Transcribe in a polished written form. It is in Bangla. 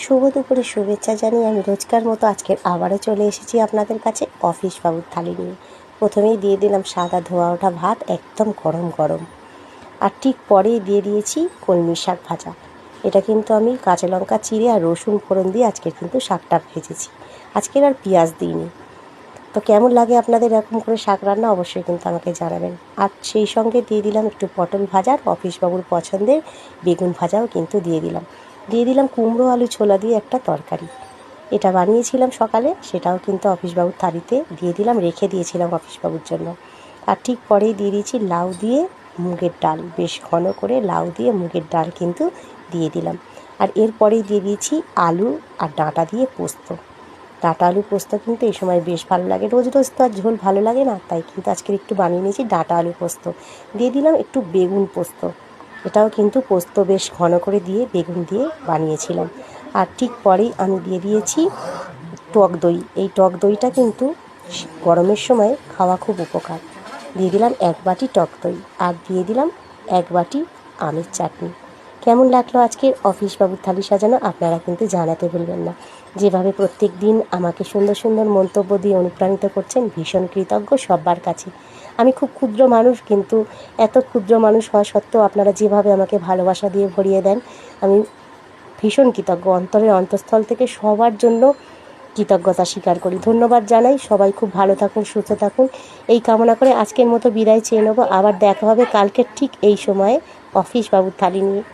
শুভ দুপুরে শুভেচ্ছা জানিয়ে আমি রোজকার মতো আজকের আবারও চলে এসেছি আপনাদের কাছে অফিস বাবুর থালি নিয়ে। প্রথমেই দিয়ে দিলাম সাদা ধোয়া ওঠা ভাত, একদম গরম গরম। আর ঠিক পরেই দিয়ে দিয়েছি কলমি শাক ভাজা। এটা কিন্তু আমি কাঁচা লঙ্কা চিড়ে আর রসুন ফোড়ন দিয়ে আজকের কিন্তু শাকটা ভেজেছি। আজকের আর পেঁয়াজ দিইনি। তো কেমন লাগে আপনাদের এরকম করে শাক রান্না অবশ্যই কিন্তু আমাকে জানাবেন। আর সেই সঙ্গে দিয়ে দিলাম একটু পটল ভাজা, আর অফিসবাবুর পছন্দের বেগুন ভাজাও কিন্তু দিয়ে দিলাম কুমড়ো আলু ছোলা দিয়ে একটা তরকারি। এটা বানিয়েছিলাম সকালে, সেটাও কিন্তু অফিসবাবুর থালিতে দিয়ে দিলাম, রেখে দিয়েছিলাম অফিসবাবুর জন্য। আর ঠিক পরেই দিয়ে দিয়েছি লাউ দিয়ে মুগের ডাল, বেশ ঘন করে লাউ দিয়ে মুগের ডাল কিন্তু দিয়ে দিলাম। আর এরপরেই দিয়ে দিয়েছি আলু আর ডাঁটা দিয়ে পোস্ত। ডাঁটা আলু পোস্ত কিন্তু এই সময় বেশ ভালো লাগে, রোজ রোজ তো আর ঝোল ভালো লাগে না, তাই কিন্তু আজকে একটু বানিয়ে নিয়েছি ডাঁটা আলু পোস্ত। দিয়ে দিলাম একটু বেগুন পোস্ত, এটাও কিন্তু পোস্ত বেশ ঘন করে দিয়ে বেগুন দিয়ে বানিয়েছিলাম। আর ঠিক পরেই আমি দিয়ে দিয়েছি টক দই। এই টক দইটা কিন্তু গরমের সময় খাওয়া খুব উপকার। দিয়ে দিলাম 1 বাটি টক দই, আর দিয়ে দিলাম 1 বাটি আমের চাটনি। কেমন লাগলো আজকের অফিসবাবুর থালি সাজানো আপনারা কিন্তু জানাতে ভুলবেন না। যেভাবে প্রত্যেক দিন আমাকে সুন্দর সুন্দর মন্তব্য দিয়ে অনুপ্রাণিত করছেন, ভীষণ কৃতজ্ঞ সবার কাছে। আমি খুব ক্ষুদ্র মানুষ, কিন্তু এত ক্ষুদ্র মানুষ হওয়া সত্ত্বেও আপনারা যেভাবে আমাকে ভালোবাসা দিয়ে ভরিয়ে দেন, আমি ভীষণ কৃতজ্ঞ। অন্তরের অন্তঃস্থল থেকে সবার জন্য কৃতজ্ঞতা স্বীকার করি, ধন্যবাদ জানাই। সবাই খুব ভালো থাকুন, সুস্থ থাকুন, এই কামনা করে আজকের মতো বিদায় চেয়ে নেবো। আবার দেখা হবে কালকের ঠিক এই সময়ে অফিসবাবুর থালি নিয়ে।